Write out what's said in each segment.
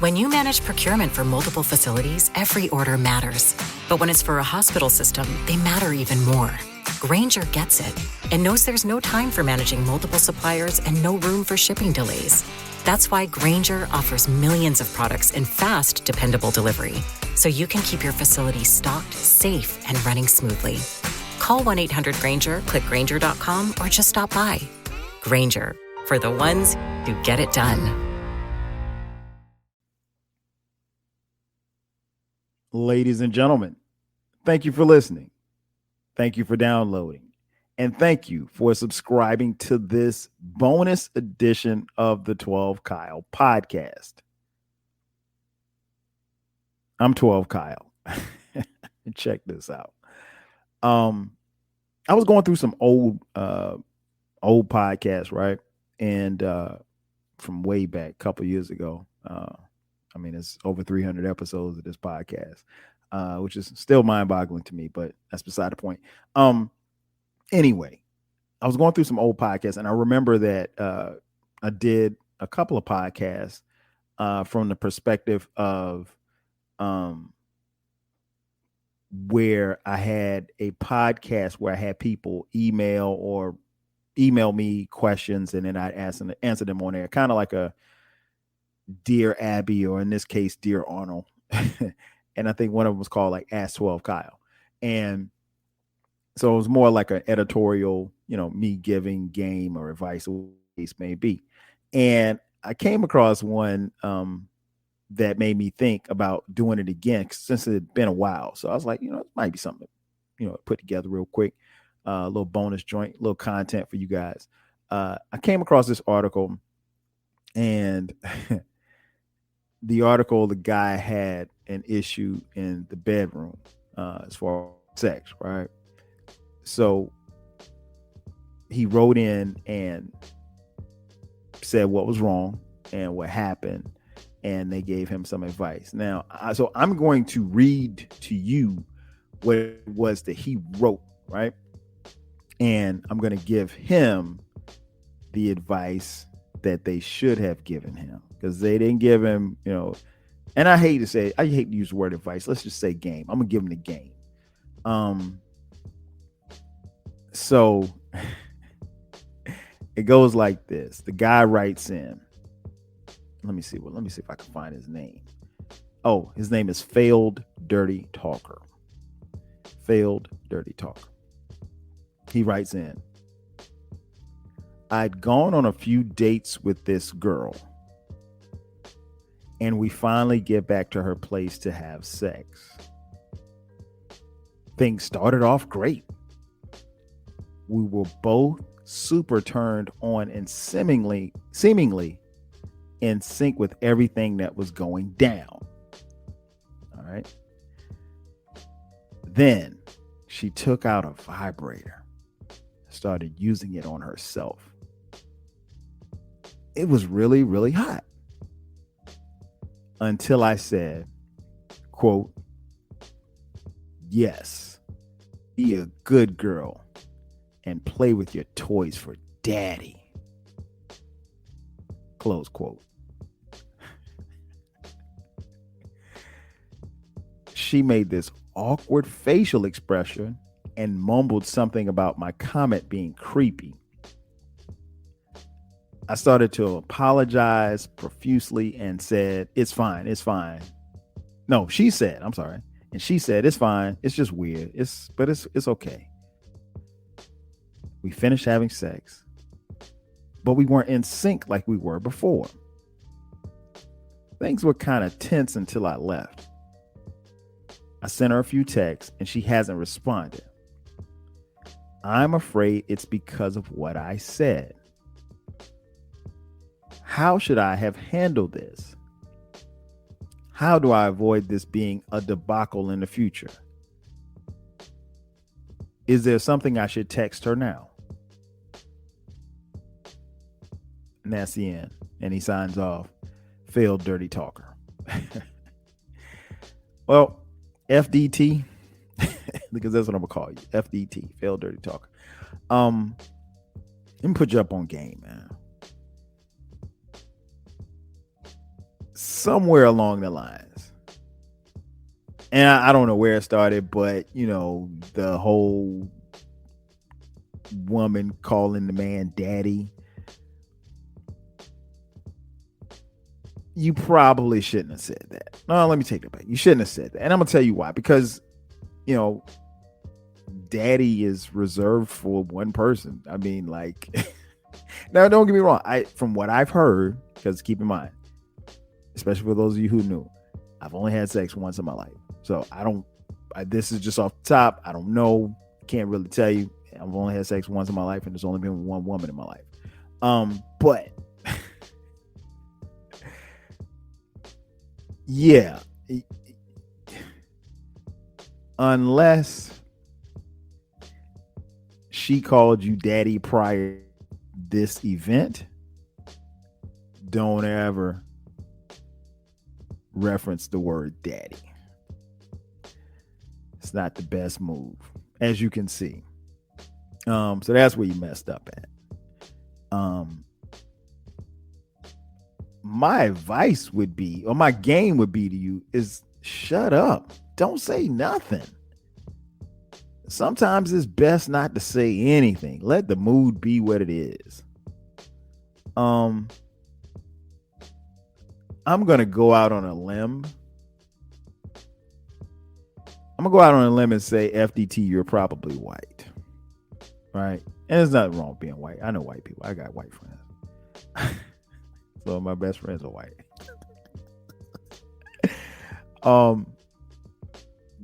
When you manage procurement for multiple facilities, every order matters. But when it's for a hospital system, they matter even more. Grainger gets it and knows there's no time for managing multiple suppliers and no room for shipping delays. That's why Grainger offers millions of products in fast, dependable delivery, so you can keep your facility stocked, safe, and running smoothly. Call 1-800-GRAINGER, click Grainger.com, or just stop by. Grainger, for the ones who get it done. Ladies and gentlemen, thank you for listening. Thank you for downloading. And thank you for subscribing to this bonus edition of the 12 Kyle podcast. I'm 12 Kyle. Check this out. I was going through some old podcasts, right? And from way back, a couple years ago. It's over 300 episodes of this podcast, which is still mind-boggling to me, but that's beside the point. Anyway, I was going through some old podcasts, and I remember that I did a couple of podcasts from the perspective of where I had a podcast where I had people email me questions, and then I'd answer them on air, kind of like a Dear Abby, or in this case, Dear Arnold. And I think one of them was called like Ask 12 Kyle. And so it was more like an editorial, me giving game or advice, or what the case may be. And I came across one that made me think about doing it again since it had been a while. So I was like, it might be something, put together real quick, a little bonus joint, little content for you guys. I came across this article, and the guy had an issue in the bedroom as far as sex, right? So he wrote in and said what was wrong and what happened, and they gave him some advice. Now, so I'm going to read to you what it was that he wrote, right? And I'm going to give him the advice that they should have given him, because they didn't give him, and I hate to use the word advice. Let's just say game. I'm going to give him the game. So it goes like this. The guy writes in. Let me see if I can find his name. Oh, his name is Failed Dirty Talker. Failed Dirty Talker. He writes in. I'd gone on a few dates with this girl, and we finally get back to her place to have sex. Things started off great. We were both super turned on and seemingly in sync with everything that was going down. All right. Then she took out a vibrator, started using it on herself. It was really, really hot. Until I said, quote, yes, be a good girl and play with your toys for daddy. Close quote. She made this awkward facial expression and mumbled something about my comment being creepy. I started to apologize profusely and said, it's fine. No, she said, I'm sorry. And she said, it's fine. It's just weird. It's okay. We finished having sex, but we weren't in sync like we were before. Things were kind of tense until I left. I sent her a few texts and she hasn't responded. I'm afraid it's because of what I said. How should I have handled this? How do I avoid this being a debacle in the future? Is there something I should text her now? And that's the end. And he signs off, Failed Dirty Talker. Well, FDT, because that's what I'm gonna call you. FDT, Failed Dirty Talker. Let me put you up on game, man. somewhere along the lines. And I don't know where it started, but the whole woman calling the man daddy. You probably shouldn't have said that. No, let me take that back. You shouldn't have said that. And I'm going to tell you why. Because, daddy is reserved for one person. I mean, like, now don't get me wrong. From what I've heard, because keep in mind, especially for those of you who knew, I've only had sex once in my life. So this is just off the top. I don't know. Can't really tell you. I've only had sex once in my life, and there's only been one woman in my life. But yeah, unless she called you daddy prior to this event, don't ever reference the word daddy. It's not the best move, as you can see. So that's where you messed up at. My advice would be, or my game would be to you, is shut up. Don't say nothing. Sometimes it's best not to say anything. Let the mood be what it is. I'm gonna go out on a limb. And say, FDT, you're probably white. Right? And there's nothing wrong with being white. I know white people. I got white friends. So my best friends are white.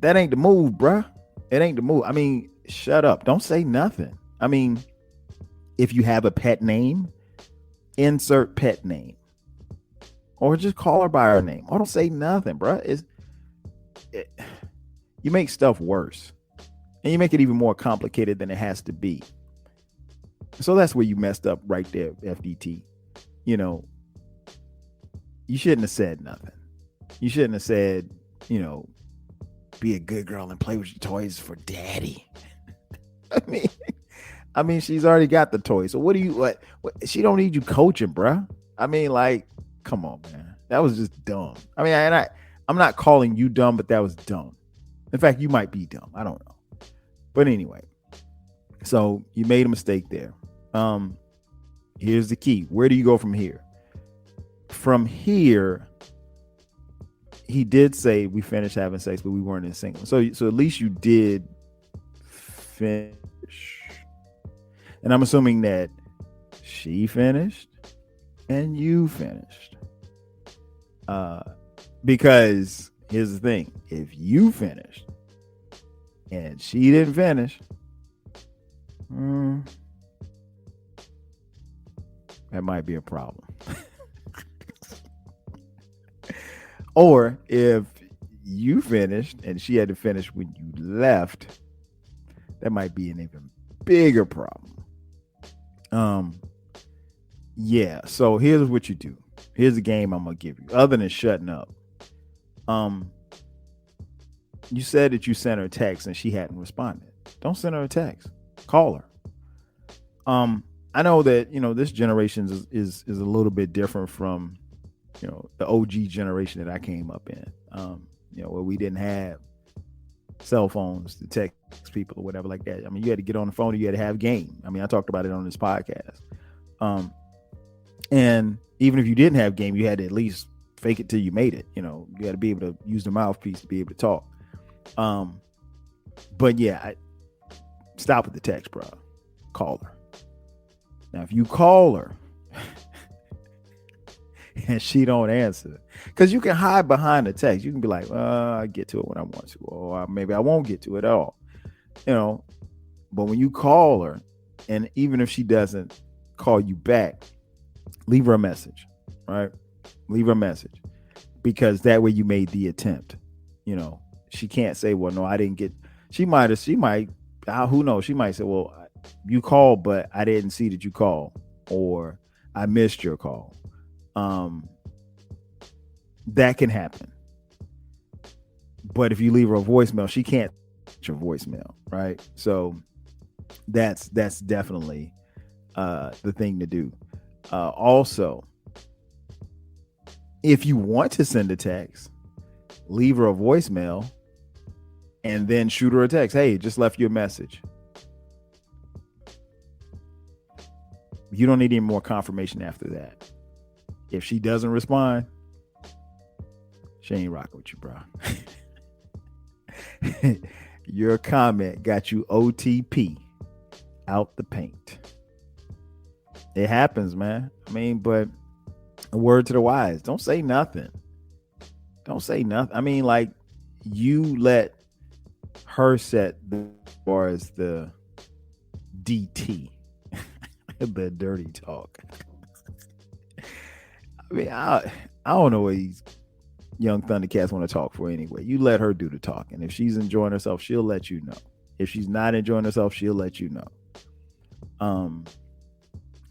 That ain't the move, bruh. It ain't the move. I mean, shut up. Don't say nothing. I mean, if you have a pet name, insert pet name. Or just call her by her name. Or don't say nothing, bruh. You make stuff worse. And you make it even more complicated than it has to be. So that's where you messed up right there, FDT. You shouldn't have said nothing. You shouldn't have said, be a good girl and play with your toys for daddy. I mean, she's already got the toys. So what? She don't need you coaching, bruh. I mean, like, come on, man. That was just dumb. I mean, I'm not calling you dumb, but that was dumb. In fact, you might be dumb. I don't know. But anyway, so you made a mistake there. Here's the key. Where do you go from here? From here, he did say we finished having sex, but we weren't in sync. So at least you did finish. And I'm assuming that she finished and you finished. Because here's the thing. If you finished and she didn't finish, that might be a problem. Or if you finished and she had to finish when you left, that might be an even bigger problem. Yeah. So here's what you do. Here's a game I'm gonna give you. Other than shutting up, you said that you sent her a text and she hadn't responded. Don't send her a text. Call her. I know that this generation is a little bit different from the OG generation that I came up in, where we didn't have cell phones to text people or whatever like that. I mean, you had to get on the phone or you had to have game. I mean, I talked about it on this podcast. And even if you didn't have game, you had to at least fake it till you made it. You had to be able to use the mouthpiece to be able to talk. But yeah, stop with the text, bro. Call her. Now, if you call her and she don't answer, because you can hide behind the text. You can be like, I get to it when I want to, or maybe I won't get to it at all. But when you call her, and even if she doesn't call you back, leave her a message, right? Leave her a message, because that way you made the attempt. She can't say, well, no, I didn't get. She might, who knows? She might say, well, you called, but I didn't see that you called, or I missed your call. That can happen. But if you leave her a voicemail, she can't get your voicemail, right? So that's definitely the thing to do. Also, If you want to send a text, leave her a voicemail and then shoot her a text. Hey, just left you a message. You don't need any more confirmation after that. If she doesn't respond, she ain't rocking with you, bro. Your comment got you OTP out the paint. It happens, man. I mean, but a word to the wise, don't say nothing. Don't say nothing. I mean, like, you let her set as far as the DT, the dirty talk. I mean, I don't know what these young Thundercats want to talk for anyway. You let her do the talking. If she's enjoying herself, she'll let you know. If she's not enjoying herself, she'll let you know.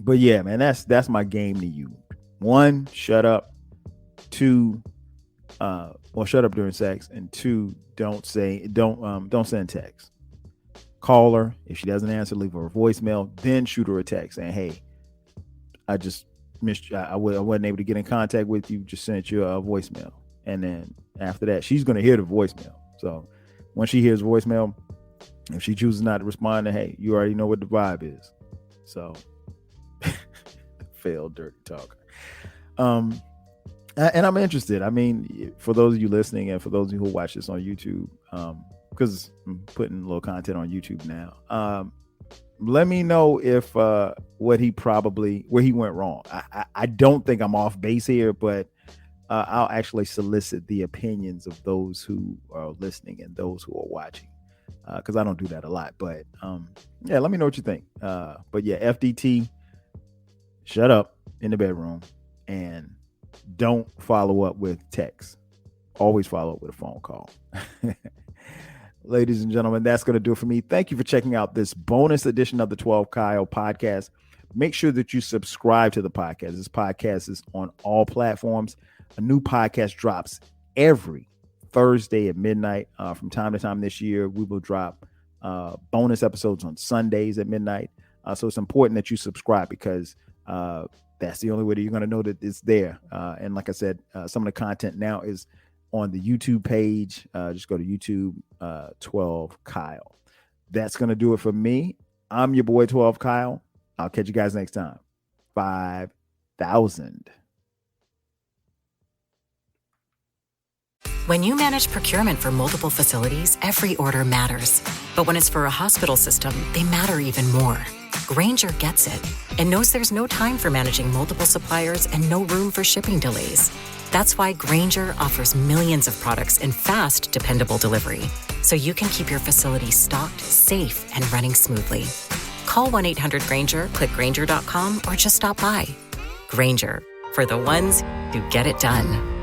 But yeah, man, that's my game to you. 1, shut up. 2, shut up during sex. And 2, don't send text. Call her. If she doesn't answer, leave her a voicemail. Then shoot her a text saying, hey, I just missed you. I wasn't able to get in contact with you. Just sent you a voicemail. And then after that, she's going to hear the voicemail. So when she hears voicemail, if she chooses not to respond, then hey, you already know what the vibe is. So failed dirty talker. And I'm interested. I mean, for those of you listening and for those of you who watch this on YouTube, because I'm putting a little content on YouTube now. Let me know if where he went wrong. I don't think I'm off base here, but I'll actually solicit the opinions of those who are listening and those who are watching, because I don't do that a lot. But yeah, let me know what you think. But yeah, FDT, shut up in the bedroom and don't follow up with text. Always follow up with a phone call. Ladies and gentlemen, that's going to do it for me. Thank you for checking out this bonus edition of the 12 Kyle podcast. Make sure that you subscribe to the podcast. This podcast is on all platforms. A new podcast drops every Thursday at midnight. From time to time this year, we will drop bonus episodes on Sundays at midnight. So it's important that you subscribe, because that's the only way that you're going to know that it's there. And like I said, some of the content now is on the YouTube page. Just go to YouTube, 12 Kyle. That's going to do it for me. I'm your boy 12 Kyle. I'll catch you guys next time. 5,000. When you manage procurement for multiple facilities, every order matters. But when it's for a hospital system, they matter even more. Grainger gets it and knows there's no time for managing multiple suppliers and no room for shipping delays. That's why Grainger offers millions of products in fast, dependable delivery, so you can keep your facility stocked, safe, and running smoothly. Call 1-800-GRAINGER, click Grainger.com, or just stop by. Grainger, for the ones who get it done.